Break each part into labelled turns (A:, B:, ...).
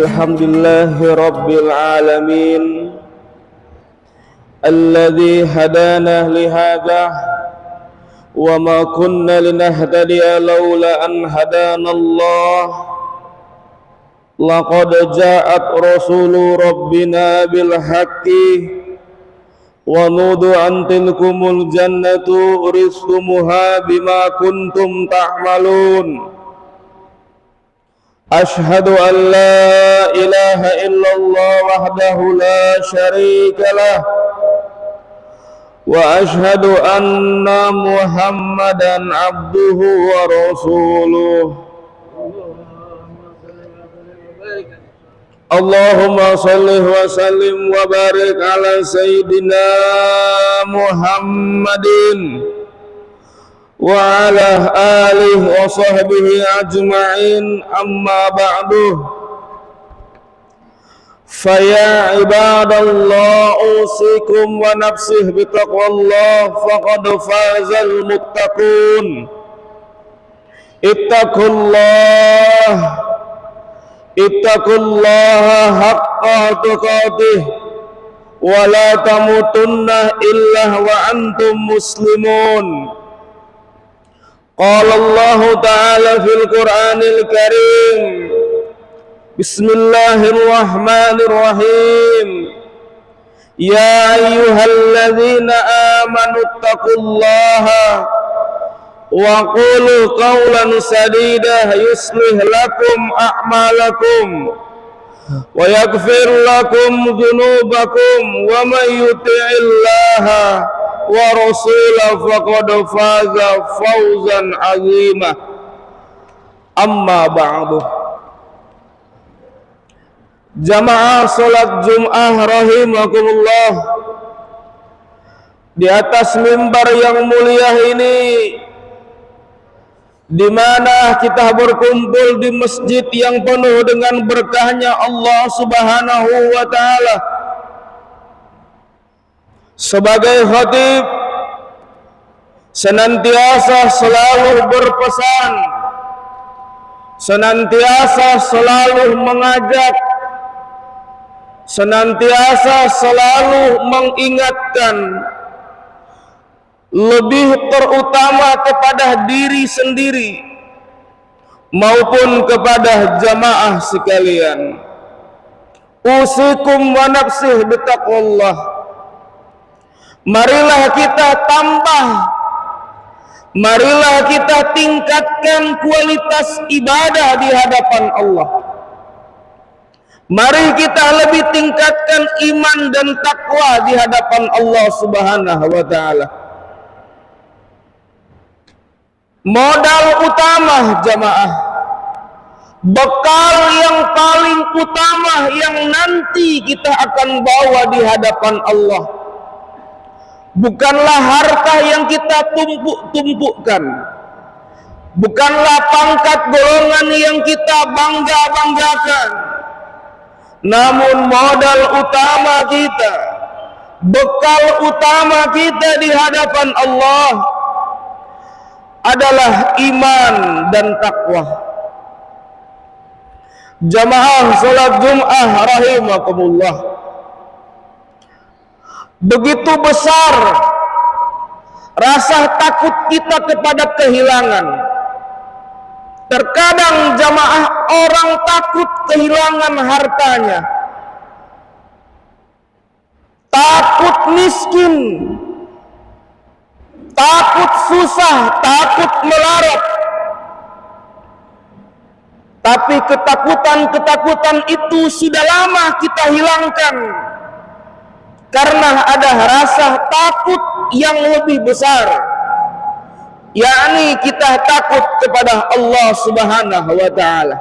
A: Alhamdulillahi Rabbil Alamin Alladhi hadana lihada wa ma kunna linahtadiya lawla an hadana Allah laqad ja'at rasulu rabbina bil haqqi wa nudu an tilkumul jannatu urisumuha bima kuntum ta'malun. Ashhadu an la ilaha illallah wahdahu la syarika lah wa ashhadu anna Muhammadan abduhu wa rasuluh. Allahumma salli wa sallim wa barik ala sayyidina Muhammadin wa ala alihi wa sahbihi ajma'in, amma ba'du. Faya ibadallah, usikum wa nafsih bitaqwallah, faqad fazal muttaqun. Ittaqullaha haqqa tuqatih wa la tamutunna illa wa antum muslimun. Qala Allah Ta'ala fil Qur'anil Karim, Bismillahirrahmanirrahim. Ya ayyuhalladzina amanu taqullaha wa qulu qawlan sadida yuslih lakum a'malakum wa yaghfir lakum dhunubakum wa may yuti'illaha wa rasulahu faqad faza fawzan 'azima. Amma ba'du. Jamaah salat Jum'ah rahimakumullah, di atas mimbar yang mulia ini, di mana kita berkumpul di masjid yang penuh dengan berkahnya Allah Subhanahu wa Ta'ala, sebagai khatib senantiasa selalu berpesan, senantiasa selalu mengajak, senantiasa selalu mengingatkan, lebih terutama kepada diri sendiri maupun kepada jamaah sekalian. Usikum wa nafsih bitaqwallah. Marilah kita tambah, marilah kita tingkatkan kualitas ibadah di hadapan Allah. Mari kita lebih tingkatkan iman dan takwa di hadapan Allah Subhanahu wa Ta'ala. Modal utama jamaah, bekal yang paling utama yang nanti kita akan bawa di hadapan Allah, bukanlah harta yang kita tumpuk-tumpukkan, bukanlah pangkat golongan yang kita bangga-banggakan, namun modal utama kita, bekal utama kita di hadapan Allah adalah iman dan takwa. Jamaah salat Jum'ah rahimakumullah, begitu besar rasa takut kita kepada kehilangan. Terkadang jamaah orang takut kehilangan hartanya, takut miskin, takut susah, takut melarat. Tapi ketakutan-ketakutan itu sudah lama kita hilangkan, karena ada rasa takut yang lebih besar, yakni kita takut kepada Allah Subhanahu wa Ta'ala.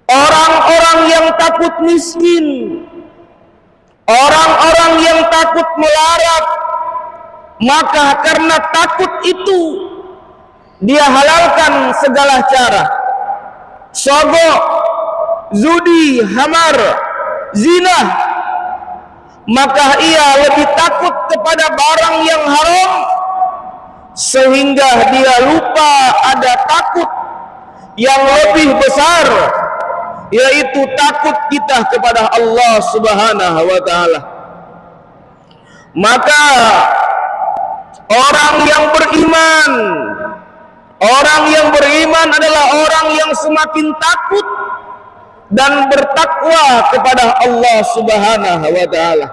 A: Orang-orang yang takut miskin, orang-orang yang takut melarat, maka karena takut itu dia halalkan segala cara, sogok, judi, hamar, zina, maka ia lebih takut kepada barang yang haram, sehingga dia lupa ada takut yang lebih besar, yaitu takut kita kepada Allah Subhanahu wa taala. Maka orang yang beriman adalah orang yang semakin takut dan bertakwa kepada Allah Subhanahu wa taala.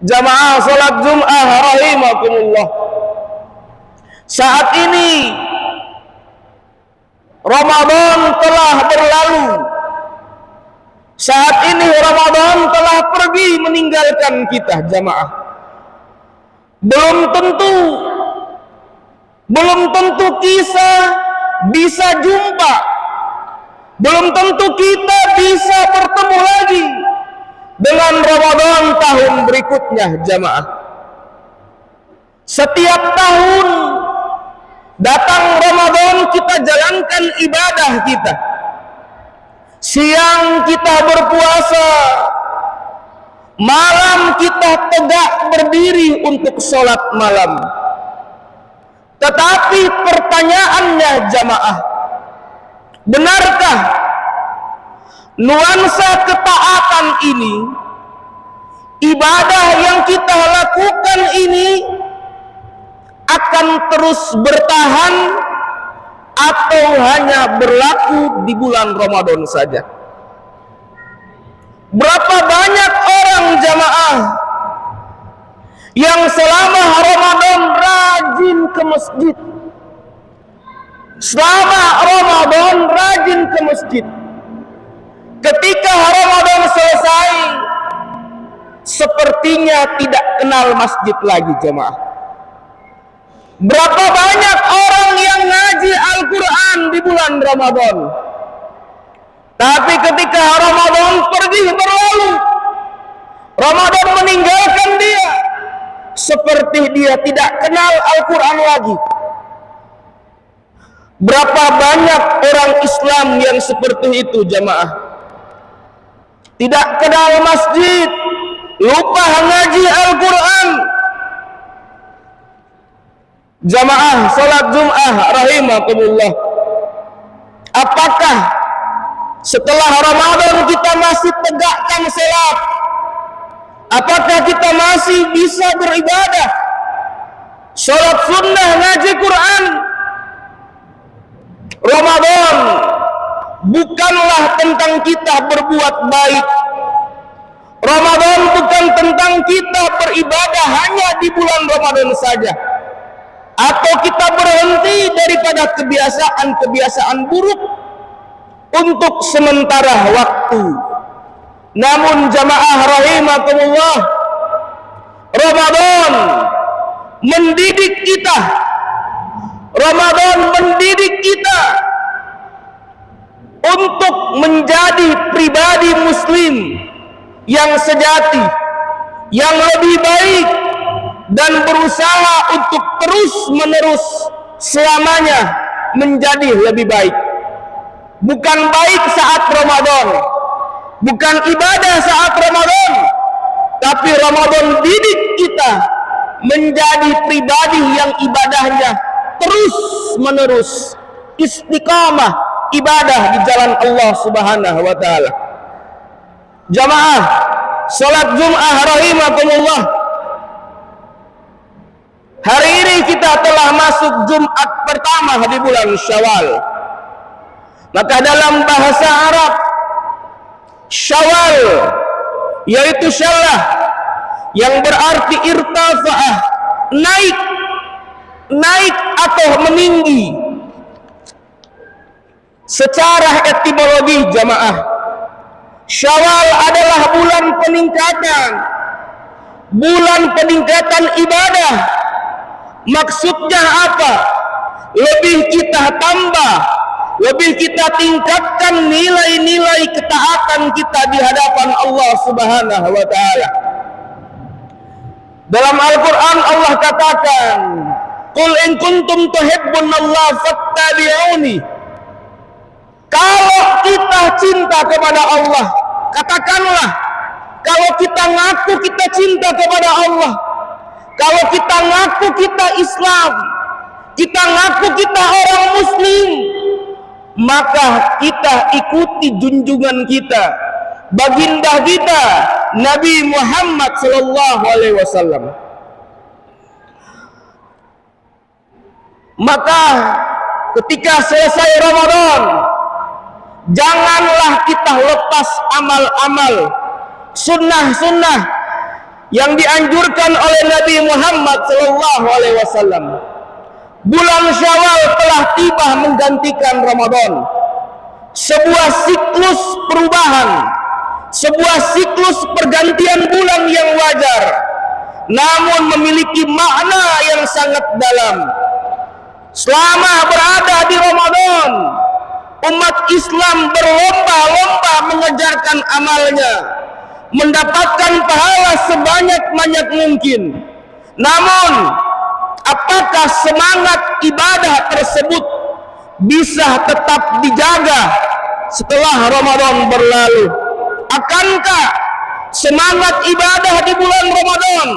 A: Jamaah salat Jum'ah rahimakumullah. Saat ini Ramadan telah berlalu. Saat ini Ramadan telah pergi meninggalkan kita, jamaah. Belum tentu kita bisa jumpa. Belum tentu kita bisa bertemu lagi dengan Ramadan tahun berikutnya, jamaah. Setiap tahun datang Ramadan, kita jalankan ibadah kita. Siang kita berpuasa, malam kita tegak berdiri untuk sholat malam. Tetapi pertanyaannya, jamaah, benarkah nuansa ketaatan ini, ibadah yang kita lakukan ini akan terus bertahan atau hanya berlaku di bulan Ramadan saja? Berapa banyak orang, jamaah, yang selama Ramadan rajin ke masjid, selama Ramadan rajin ke masjid, ketika Ramadan selesai sepertinya tidak kenal masjid lagi, jamaah. Berapa banyak orang yang ngaji Al-Quran di bulan Ramadan, tapi ketika Ramadan pergi berlalu, Ramadan meninggalkan dia, seperti dia tidak kenal Al-Quran lagi. Berapa banyak orang Islam yang seperti itu, jamaah? Tidak kenal masjid, lupa ngaji Al-Quran. Jamaah salat Jum'ah rahimakumullah, apakah setelah Ramadan kita masih tegakkan salat? Apakah kita masih bisa beribadah, salat sunnah, ngaji Quran? Ramadan bukanlah tentang kita berbuat baik. Ramadan bukan tentang kita beribadah hanya di bulan Ramadan saja, atau kita berhenti daripada kebiasaan-kebiasaan buruk untuk sementara waktu. Namun jamaah rahimakumullah, Ramadan mendidik kita. Ramadan mendidik kita untuk menjadi pribadi muslim yang sejati, yang lebih baik, dan berusaha untuk terus-menerus selamanya menjadi lebih baik. Bukan baik saat Ramadan, bukan ibadah saat Ramadan, tapi Ramadan didik kita menjadi pribadi yang ibadahnya terus-menerus istiqamah ibadah di jalan Allah Subhanahu wa taala. Jamaah salat Jum'ah rahimakumullah, hari ini kita telah masuk Jumat pertama di bulan Syawal. Maka dalam bahasa Arab, Syawal yaitu syalah, yang berarti irtafa'ah, naik atau meninggi. Secara etimologi, jamaah, Syawal adalah bulan peningkatan ibadah. Maksudnya apa? Lebih kita tambah, lebih kita tingkatkan nilai-nilai ketaatan kita di hadapan Allah Subhanahu wa taala. Dalam Al-Quran Allah katakan, "Qul in kuntum tuhibbunallaha fattabi'uni." Kalau kita cinta kepada Allah, katakanlah. Kalau kita ngaku kita cinta kepada Allah, kalau kita ngaku kita Islam, kita ngaku kita orang Muslim, maka kita ikuti junjungan kita, baginda kita Nabi Muhammad sallallahu alaihi wasallam. Maka ketika selesai Ramadan, janganlah kita lepas amal-amal sunnah-sunnah yang dianjurkan oleh Nabi Muhammad sallallahu alaihi wasallam. Bulan Syawal telah tiba menggantikan Ramadan. Sebuah siklus perubahan, sebuah siklus pergantian bulan yang wajar, namun memiliki makna yang sangat dalam. Selama berada di Ramadan, umat Islam berlomba-lomba mengejarkan amalnya, mendapatkan pahala sebanyak-banyak mungkin. Namun, apakah semangat ibadah tersebut bisa tetap dijaga setelah Ramadan berlalu? Akankah semangat ibadah di bulan Ramadan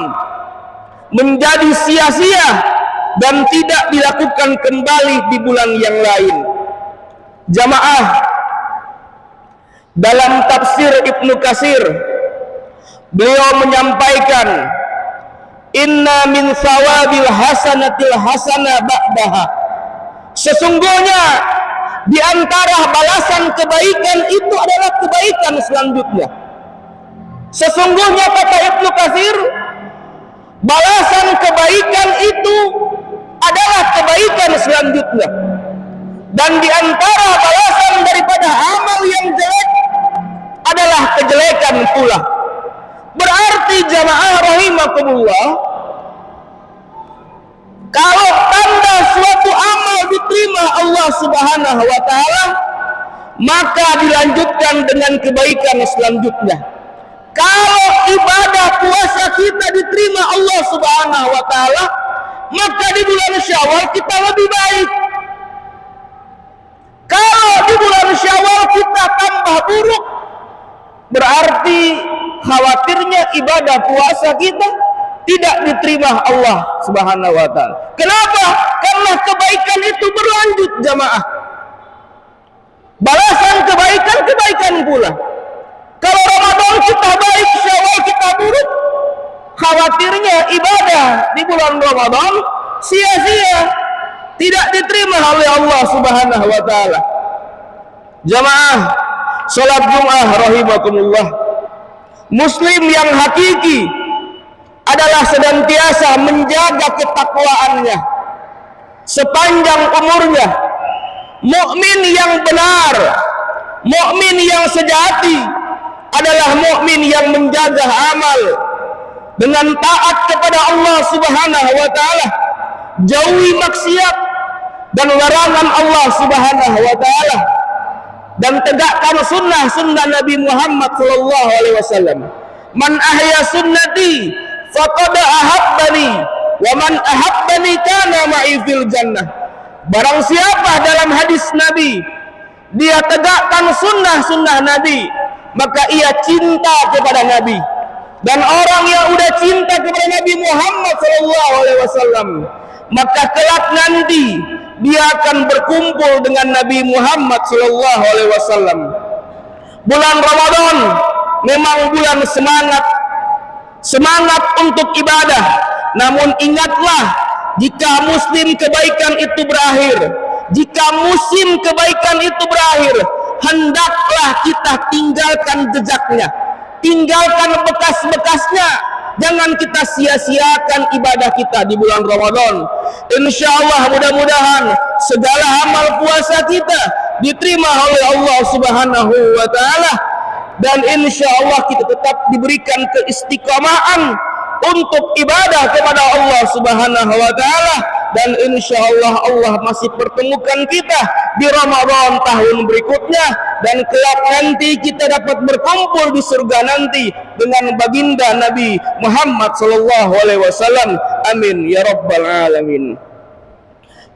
A: menjadi sia-sia dan tidak dilakukan kembali di bulan yang lain? Jamaah, dalam tafsir Ibnu Katsir, beliau menyampaikan, inna min sawabil hasanatil hasana ba'daha. Sesungguhnya di antara balasan kebaikan itu adalah kebaikan selanjutnya. Sesungguhnya kata Ibnu Katsir, balasan kebaikan itu adalah kebaikan selanjutnya. Dan di antara balasan daripada amal yang jelek adalah kejelekan pula. Berarti jamaah rahimakumullah, kalau tanda suatu amal diterima Allah Subhanahu wa taala, maka dilanjutkan dengan kebaikan selanjutnya. Kalau ibadah puasa kita diterima Allah Subhanahu wa taala, maka di bulan Syawal kita lebih baik. Kalau di bulan Syawal kita tambah buruk, berarti khawatirnya ibadah puasa kita tidak diterima Allah Subhanahu wa taala. Kenapa? Karena kebaikan itu berlanjut jamaah. Balasan kebaikan pula. Kalau Ramadan kita baik, Syawal kita buruk, khawatirnya ibadah di bulan Ramadan sia-sia, tidak diterima oleh Allah Subhanahu wa taala. Jamaah salat Jumat rahimakumullah, muslim yang hakiki adalah senantiasa menjaga ketakwaannya sepanjang umurnya. Mukmin yang benar, mukmin yang sejati adalah mukmin yang menjaga amal dengan taat kepada Allah Subhanahu wa taala, jauhi maksiat dan larangan Allah Subhanahu wa taala, dan tegakkan sunnah Nabi Muhammad sallallahu alaihi wasallam. Man ahya sunnati faqad ahabbani wa man ahabbani kana ma'i fil jannah. Barang siapa dalam hadis Nabi dia tegakkan sunnah Nabi, maka ia cinta kepada Nabi. Dan orang yang udah cinta kepada Nabi Muhammad sallallahu alaihi wasallam, maka kelak nanti dia akan berkumpul dengan Nabi Muhammad sallallahu alaihi wasallam. Bulan Ramadan memang bulan semangat untuk ibadah. Namun ingatlah, jika musim kebaikan itu berakhir, jika musim kebaikan itu berakhir, hendaklah kita tinggalkan jejaknya, tinggalkan bekas-bekasnya. Jangan kita sia-siakan ibadah kita di bulan Ramadan. Insyaallah mudah-mudahan segala amal puasa kita diterima oleh Allah Subhanahu wa taala, dan insyaallah kita tetap diberikan keistiqomahan untuk ibadah kepada Allah Subhanahu wa taala, dan insyaallah Allah masih pertemukan kita di Ramadan tahun berikutnya, dan kelak nanti kita dapat berkumpul di surga nanti dengan baginda Nabi Muhammad sallallahu alaihi wasallam. Amin ya rabbal alamin.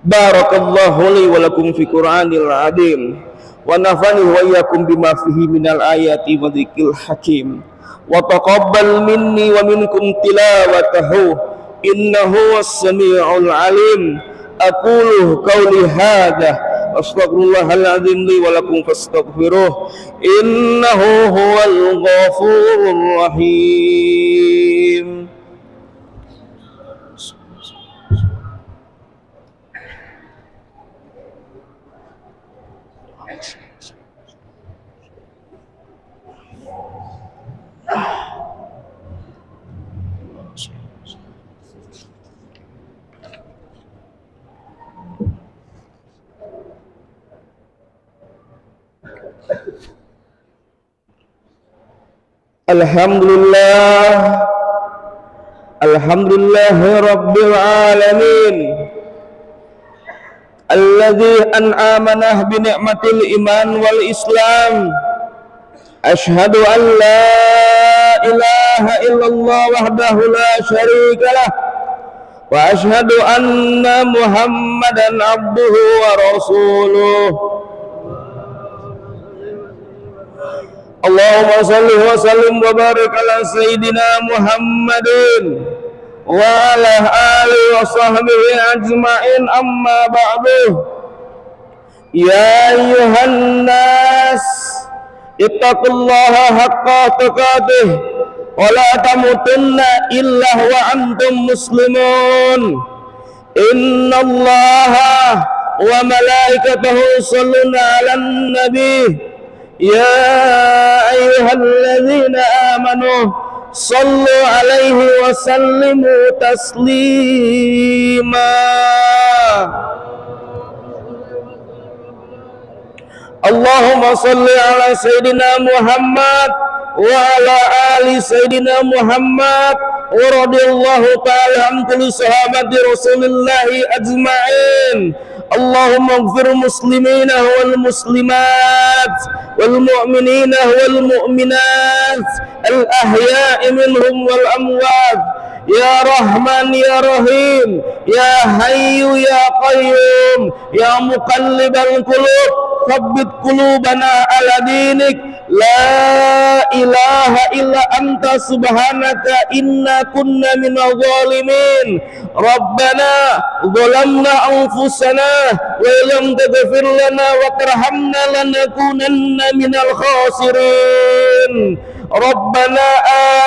A: Barakallahu li wa lakum fi Qur'anil azim wa nafani wa iyyakum bima fihi minal ayati wa dzikril hakim. Wa taqabbal minni wa minkum tilawatahu innahu was-sami'ul alim. Aqulu qawli hadza Astaghfirullahal azim li wa lakum fastaghfiruh innahu huwal ghafurur rahim. Alhamdulillah, alhamdulillahi rabbil alamin, alladzi an'amana bi ni'matil iman wal islam. Ashhadu an la ilaha illallah wahdahu la syarika lah, wa ashhadu anna muhammadan abduhu wa rasuluh. Allahumma salli wa sallim wa barik ala sayyidina Muhammadin wa ala alihi wa sahbihi ajma'in, amma ba'du. Ya ayyuhan nas, ittaqullaha haqqa tuqatih wa la tamutunna illa wa antum muslimun. Innallaha wa malaikatahu yusholluna 'alan nabi. Ya ayyuhalladzina amanu sallu alaihi wa sallimu taslima. Allahumma salli ala sayyidina Muhammad wa ala ali sayyidina Muhammad wa radiyallahu ta'ala an kulli sahabati Rasulillahi ajma'in. Allahumma ighfir muslimina wal muslimat wal mu'minina wal mu'minat al ahya'i minhum wal amwat. Ya Rahman ya Rahim, ya Hayyu ya Qayyum, ya Muqallibal qulub, tsabbit qulubana ala dinik. La ilaha illa anta subhanaka inna kunna minadh dhalimin. Rabbana zalamna anfusana wa lam taghfir lana wa tarhamna lanakunanna minal khasirin. Rabbana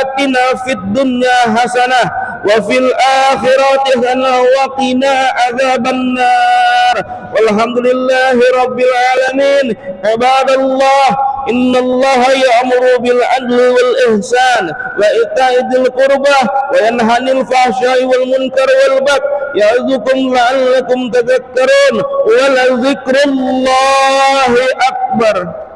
A: atina fid dunya hasanah wa fil akhirati hasanah wa qina adzabannar. Walhamdulillahi rabbil alamin. Ibadallah, innallaha ya'muru bil adli wal ihsan wa ita'i dzil qurbah wa yanha 'anil fahsya'i wal munkari wal baghi ya'idzukum la'allakum tadhakkarun. Wa la dzikrullahi akbar.